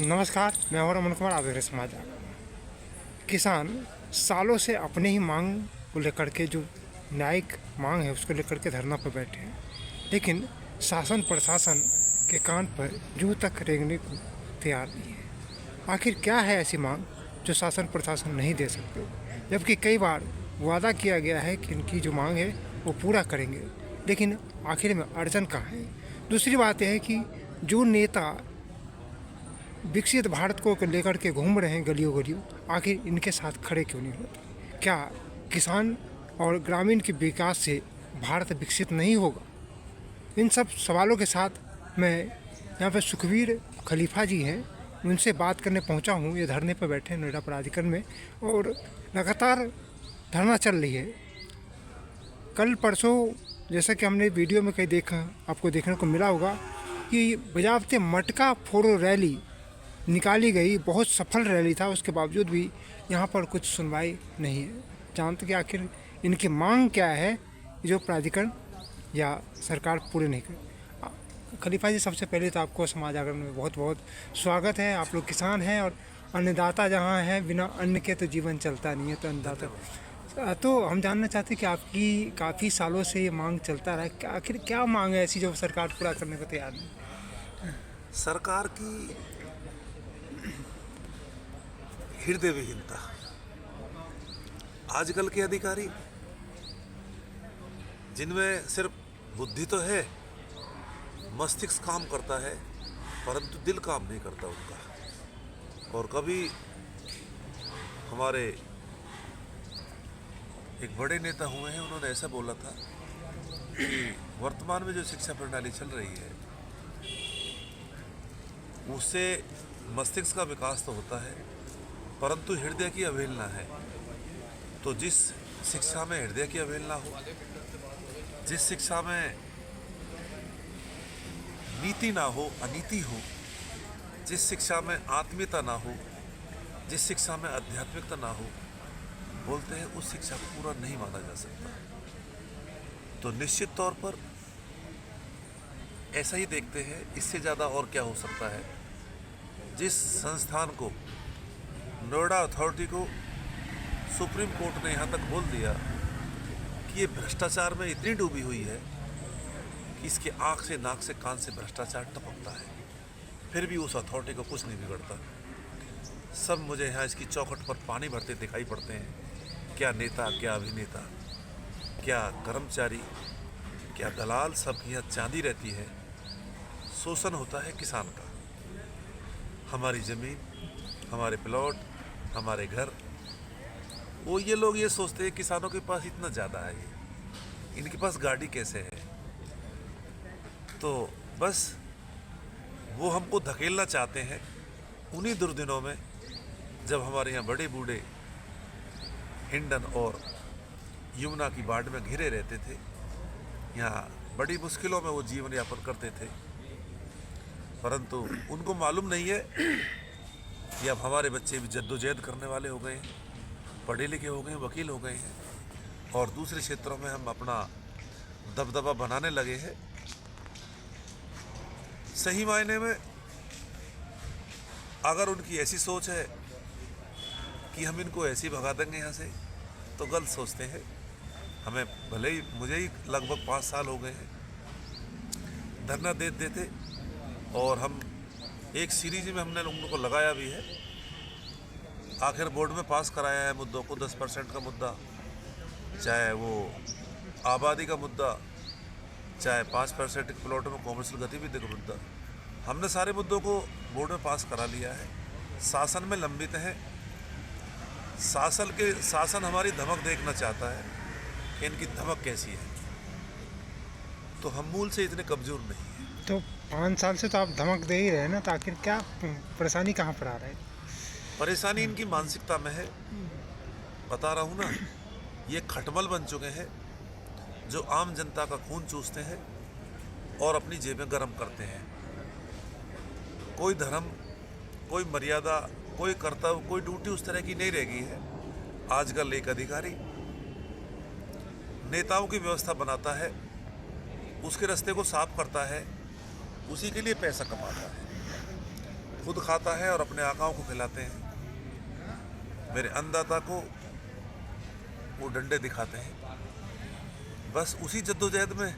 नमस्कार, मैं हूं रमन कुमार, आप देख रहे समाचार। किसान सालों से अपने ही मांग को लेकर के, जो न्यायिक मांग है उसको लेकर के धरना पर बैठे हैं, लेकिन शासन प्रशासन के कान पर जूं तक रेंगने को तैयार नहीं है। आखिर क्या है ऐसी मांग जो शासन प्रशासन नहीं दे सकते, जबकि कई बार वादा किया गया है कि इनकी जो मांग है वो पूरा करेंगे, लेकिन आखिर में अड़चन कहाँ है। दूसरी बात यह है कि जो नेता विकसित भारत को लेकर के घूम रहे हैं गलियों गलियों, आखिर इनके साथ खड़े क्यों नहीं होते। क्या किसान और ग्रामीण के विकास से भारत विकसित नहीं होगा? इन सब सवालों के साथ मैं यहाँ पे सुखवीर खलीफा जी हैं, उनसे बात करने पहुँचा हूँ। ये धरने पर बैठे हैं नोएडा प्राधिकरण में, और लगातार धरना चल रही है। कल परसों जैसा कि हमने वीडियो में कहीं देखा, आपको देखने को मिला होगा कि बजाबते मटका फोड़ो रैली निकाली गई, बहुत सफल रैली था। उसके बावजूद भी यहाँ पर कुछ सुनवाई नहीं है। जानते कि आखिर इनकी मांग क्या है जो प्राधिकरण या सरकार पूरे नहीं कर। खलीफा जी, सबसे पहले तो आपको समाज जागरण में बहुत बहुत स्वागत है। आप लोग किसान हैं और अन्नदाता जहाँ हैं, बिना अन्न के तो जीवन चलता नहीं है, तो अन्नदाता। तो हम जानना चाहते हैं कि आपकी काफ़ी सालों से ये मांग चलता रहा है, आखिर क्या मांग है ऐसी जो सरकार पूरा करने को तैयार नहीं? सरकार की हृदय विहीनता। आजकल के अधिकारी जिनमें सिर्फ बुद्धि तो है, मस्तिष्क काम करता है, परंतु दिल काम नहीं करता उनका। और कभी हमारे एक बड़े नेता हुए हैं, उन्होंने ऐसा बोला था कि वर्तमान में जो शिक्षा प्रणाली चल रही है उससे मस्तिष्क का विकास तो होता है, परंतु हृदय की अवहेलना है। तो जिस शिक्षा में हृदय की अवहेलना हो, जिस शिक्षा में नीति ना हो, अनीति हो, जिस शिक्षा में आत्मीयता ना हो, जिस शिक्षा में आध्यात्मिकता ना हो, बोलते हैं उस शिक्षा को पूरा नहीं माना जा सकता। तो निश्चित तौर पर ऐसा ही देखते हैं। इससे ज़्यादा और क्या हो सकता है। जिस संस्थान को, नोएडा अथॉरिटी को सुप्रीम कोर्ट ने यहाँ तक बोल दिया कि ये भ्रष्टाचार में इतनी डूबी हुई है कि इसके आँख से, नाक से, कान से भ्रष्टाचार टपकता है, फिर भी उस अथॉरिटी को कुछ नहीं बिगड़ता। सब मुझे यहाँ इसकी चौखट पर पानी भरते दिखाई पड़ते हैं। क्या नेता, क्या अभिनेता, क्या कर्मचारी, क्या दलाल, सबकी यहाँ चांदी रहती है। शोषण होता है किसान का। हमारी ज़मीन, हमारे प्लॉट, हमारे घर, वो ये लोग ये सोचते हैं किसानों के पास इतना ज़्यादा है, इनके पास गाड़ी कैसे है। तो बस वो हमको धकेलना चाहते हैं। उन्हीं दुर्दिनों में जब हमारे यहाँ बड़े बूढ़े हिंडन और यमुना की बाढ़ में घिरे रहते थे, यहाँ बड़ी मुश्किलों में वो जीवन यापन करते थे, परंतु उनको मालूम नहीं है कि अब हमारे बच्चे भी जद्दोजहद करने वाले हो गए हैं, पढ़े लिखे हो गए हैं, वकील हो गए हैं, और दूसरे क्षेत्रों में हम अपना दबदबा बनाने लगे हैं। सही मायने में अगर उनकी ऐसी सोच है कि हम इनको ऐसे ही भगा देंगे यहाँ से, तो गलत सोचते हैं। हमें भले ही, मुझे ही लगभग 5 साल हो गए हैं धरना देते, और हम एक सीरीज में हमने लोगों को लगाया भी है। आखिर बोर्ड में पास कराया है मुद्दों को। 10% का मुद्दा, चाहे वो आबादी का मुद्दा, चाहे 5% के प्लॉट में कॉमर्शियल गतिविधि का मुद्दा, हमने सारे मुद्दों को बोर्ड में पास करा लिया है। शासन में लंबित हैं। शासन हमारी धमक देखना चाहता है कि इनकी धमक कैसी है। तो हम मूल से इतने कमज़ोर नहीं हैं। तो 5 साल से तो आप धमक दे ही रहे हैं ना, तो आखिर क्या परेशानी कहाँ पर आ रहा है? परेशानी इनकी मानसिकता में है। बता रहा हूँ ना, ये खटमल बन चुके हैं जो आम जनता का खून चूसते हैं और अपनी जेबें गर्म करते हैं। कोई धर्म, कोई मर्यादा, कोई कर्तव्य, कोई ड्यूटी उस तरह की नहीं रह गई है। आजकल एक अधिकारी नेताओं की व्यवस्था बनाता है, उसके रास्ते को साफ करता है, उसी के लिए पैसा कमाता है। खुद खाता है और अपने आकाओं को खिलाते हैं। मेरे अन्नदाता को वो डंडे दिखाते हैं। बस उसी जद्दोजहद में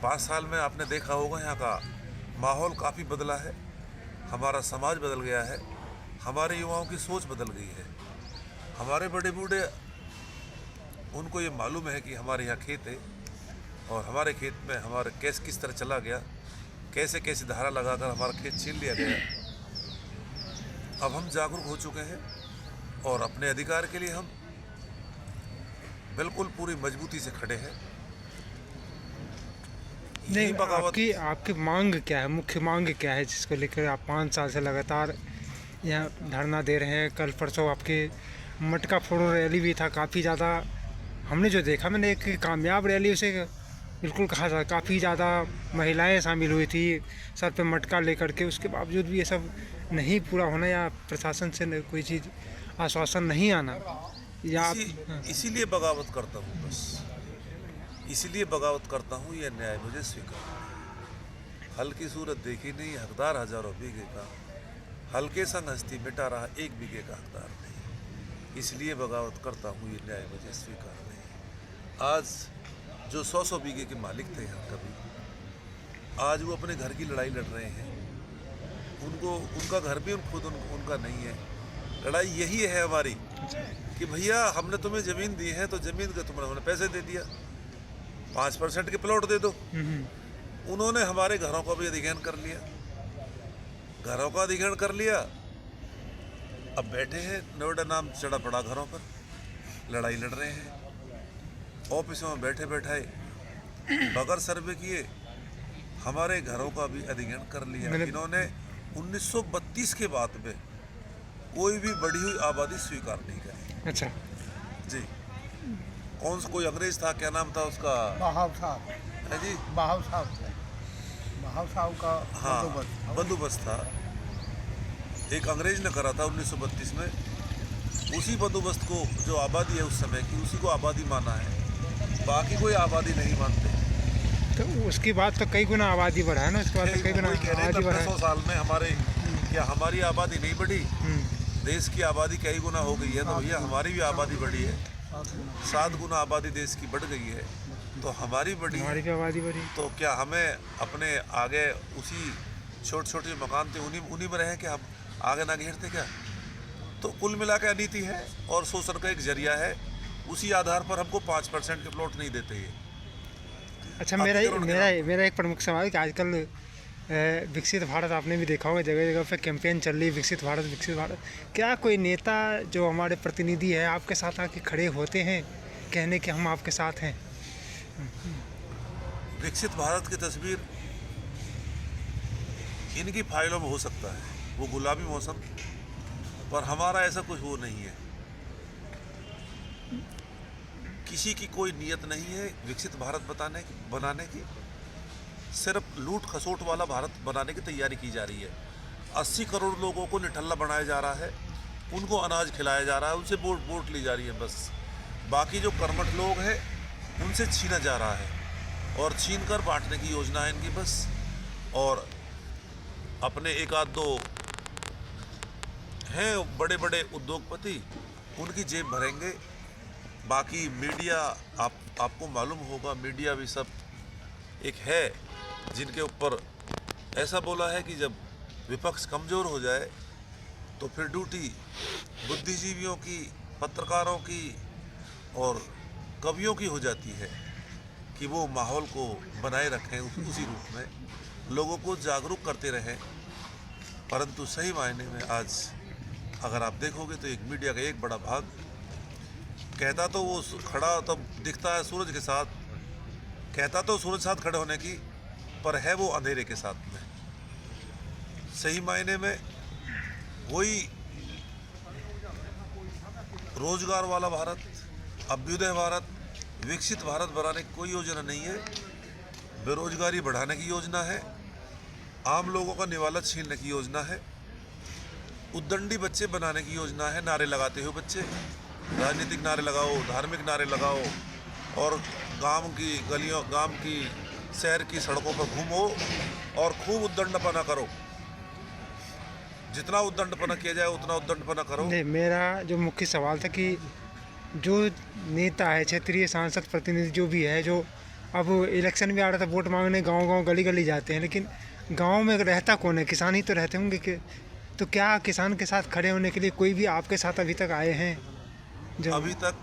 5 साल में आपने देखा होगा यहाँ का माहौल काफ़ी बदला है, हमारा समाज बदल गया है, हमारे युवाओं की सोच बदल गई है। हमारे बड़े बूढ़े, उनको ये मालूम है कि हमारे यहाँ खेत है और हमारे खेत में हमारा कैस किस तरह चला गया, कैसे कैसे धारा लगाकर हमारा खेत छीन लिया गया। अब हम जागरूक हो चुके हैं और अपने अधिकार के लिए हम बिल्कुल पूरी मजबूती से खड़े हैं। नहीं, आपकी आपकी मांग क्या है, मुख्य मांग क्या है जिसको लेकर आप 5 साल से लगातार यहाँ धरना दे रहे हैं? कल परसों आपके मटका फोड़ो रैली भी था, काफ़ी ज़्यादा हमने जो देखा, मैंने एक कामयाब रैली उसे बिल्कुल कहा था। काफ़ी ज़्यादा महिलाएं शामिल हुई थी सर पे मटका लेकर के, उसके बावजूद भी ये सब नहीं पूरा होना या प्रशासन से कोई चीज़ आश्वासन नहीं आना, या इसीलिए बगावत करता हूँ, बस इसीलिए बगावत करता हूँ। यह न्याय मुझे स्वीकार है। हल्की सूरत देखी नहीं, हकदार हजारों बीघे का, हल्के संग हस्ती मिटा रहा 1 बीघे का हकदार नहीं। इसलिए बगावत करता हूँ, ये न्याय मुझे स्वीकार नहीं। आज जो 100 बीघे के मालिक थे यहाँ कभी, आज वो अपने घर की लड़ाई लड़ रहे हैं। उनका घर भी उनका नहीं है। लड़ाई यही है हमारी कि भैया हमने तुम्हें ज़मीन दी है तो ज़मीन का तुमने पैसे दे दिया, 5% के प्लॉट दे दो। उन्होंने हमारे घरों का भी अधिग्रहण कर लिया, घरों का अधिग्रहण कर लिया। अब बैठे हैं, नोएडा नाम चढ़ा पड़ा घरों पर, लड़ाई लड़ रहे हैं। ऑफिसों में बैठे बैठाए बगैर सर्वे किए हमारे घरों का भी अधिग्रहण कर लिया। इन्होंने 1932 के बाद में कोई भी बढ़ी हुई आबादी स्वीकार नहीं करी। अच्छा जी, कौन सा कोई अंग्रेज था, क्या नाम था उसका? बहाव साहब है जी, बहाव साहब का हाँ बंदोबस्त था, एक अंग्रेज ने करा था 1932 में। उसी बंदोबस्त को, जो आबादी है उस समय की, उसी को आबादी माना है, बाकी कोई आबादी नहीं मानते। तो उसके बाद तो कई गुना आबादी बढ़ा है ना, उसके बाद तो कई गुना आबादी बढ़ा है। 100 साल में हमारी आबादी नहीं बढ़ी, देश की आबादी कई गुना हो गई है। तो भैया हमारी भी आबादी बढ़ी है, 7 गुना आबादी देश की बढ़ गई है, तो हमारी बढ़ी, हमारी भी आबादी बढ़ी। तो क्या हमें अपने आगे उसी छोटे छोटे मकान थे उन्हीं में रहें, कि हम आगे ना घेरते क्या? तो कुल मिला के अनीति है और शोषण का एक जरिया है। उसी आधार पर हमको 5% के प्लॉट नहीं देते ये। अच्छा, मेरा एक प्रमुख सवाल है कि आजकल विकसित भारत आपने भी देखा होगा, जगह जगह पे कैंपेन चल रही है, विकसित भारत। क्या कोई नेता जो हमारे प्रतिनिधि है आपके साथ आके खड़े होते हैं कहने कि हम आपके साथ हैं? विकसित भारत की तस्वीर इनकी फाइलों में हो सकता है, वो गुलाबी मौसम, पर हमारा ऐसा कुछ वो नहीं है। किसी की कोई नीयत नहीं है विकसित भारत बनाने की। सिर्फ लूट खसोट वाला भारत बनाने की तैयारी की जा रही है। 80 करोड़ लोगों को निठल्ला बनाया जा रहा है, उनको अनाज खिलाया जा रहा है, उनसे वोट ली जा रही है बस। बाकी जो कर्मठ लोग हैं उनसे छीना जा रहा है और छीन कर बांटने की योजना है इनकी बस। और अपने एक आध दो हैं बड़े बड़े उद्योगपति, उनकी जेब भरेंगे। बाकी मीडिया, आपको मालूम होगा, मीडिया भी सब एक है जिनके ऊपर ऐसा बोला है कि जब विपक्ष कमज़ोर हो जाए तो फिर ड्यूटी बुद्धिजीवियों की, पत्रकारों की और कवियों की हो जाती है कि वो माहौल को बनाए रखें, उसी रूप में लोगों को जागरूक करते रहें। परंतु सही मायने में आज अगर आप देखोगे तो एक मीडिया का एक बड़ा भाग कहता तो वो खड़ा तब दिखता है सूरज के साथ, कहता तो सूरज साथ खड़े होने की, पर है वो अंधेरे के साथ में। सही मायने में वही रोजगार वाला भारत, अभ्युदय भारत, विकसित भारत बनाने की कोई योजना नहीं है। बेरोजगारी बढ़ाने की योजना है, आम लोगों का निवाला छीनने की योजना है, उद्दंडी बच्चे बनाने की योजना है। नारे लगाते हुए बच्चे, राजनीतिक नारे लगाओ, धार्मिक नारे लगाओ और गांव की गलियों, गांव की शहर की सड़कों पर घूमो और खूब उद्दंडपना करो। जितना उद्दंडपना किया जाए उतना उद्दंडपना करो। नहीं, मेरा जो मुख्य सवाल था कि जो नेता है, क्षेत्रीय सांसद प्रतिनिधि जो भी है, जो अब इलेक्शन भी आ रहा था, वोट मांगने गांव-गांव गली-गली जाते हैं, लेकिन गांव में रहता कौन है? किसान ही तो रहते होंगे कि तो क्या किसान के साथ खड़े होने के लिए कोई भी आपके साथ अभी तक आए हैं? जो अभी तक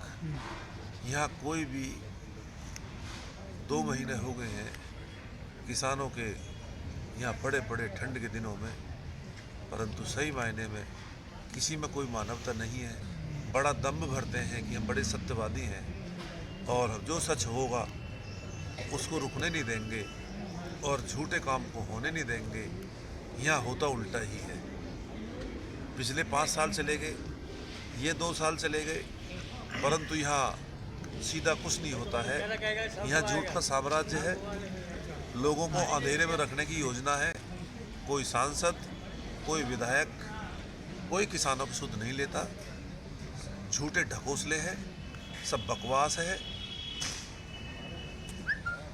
यहाँ कोई भी 2 महीने हो गए हैं किसानों के यहाँ पड़े पड़े ठंड के दिनों में, परंतु सही मायने में किसी में कोई मानवता नहीं है। बड़ा दम्भ भरते हैं कि हम बड़े सत्यवादी हैं और जो सच होगा उसको रुकने नहीं देंगे और झूठे काम को होने नहीं देंगे। यहाँ होता उल्टा ही है। पिछले 5 साल चले गए, ये 2 साल चले गए, परंतु यहाँ सीधा कुछ नहीं होता है। यहाँ झूठ का साम्राज्य है, लोगों को अंधेरे में रखने की योजना है। कोई सांसद, कोई विधायक, कोई किसानों की सुध नहीं लेता। झूठे ढकोसले हैं, सब बकवास है।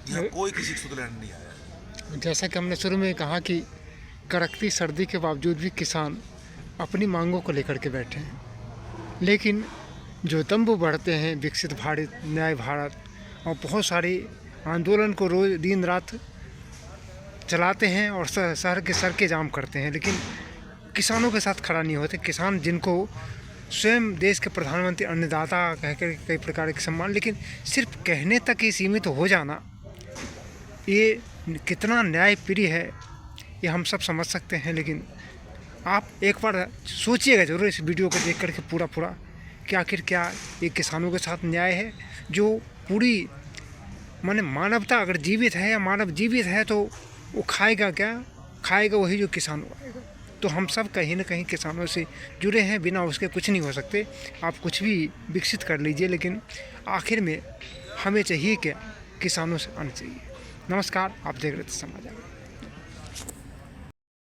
यहाँ कोई किसी की सुध लेने नहीं आया। जैसा कि हमने शुरू में कहा कि कड़कती सर्दी के बावजूद भी किसान अपनी मांगों को लेकर के बैठे हैं, लेकिन जो दम्भ बढ़ते हैं विकसित भारत, न्याय भारत और बहुत सारे आंदोलन को रोज दिन रात चलाते हैं और शहर के सड़कें जाम करते हैं, लेकिन किसानों के साथ खड़ा नहीं होते। किसान जिनको स्वयं देश के प्रधानमंत्री, अन्नदाता कहकर कई प्रकार के सम्मान, लेकिन सिर्फ कहने तक ही सीमित हो जाना, ये कितना न्यायप्रिय है ये हम सब समझ सकते हैं। लेकिन आप एक बार सोचिएगा ज़रूर इस वीडियो को देख करके पूरा कि आखिर क्या ये किसानों के साथ न्याय है? जो पूरी माने मानवता अगर जीवित है या मानव जीवित है तो वो खाएगा क्या? खाएगा वही जो किसान उगाएगा। तो हम सब कहीं ना कहीं किसानों से जुड़े हैं, बिना उसके कुछ नहीं हो सकते। आप कुछ भी विकसित कर लीजिए, लेकिन आखिर में हमें चाहिए क्या? किसानों से आना चाहिए। नमस्कार, आप देख रहे थे समाचार।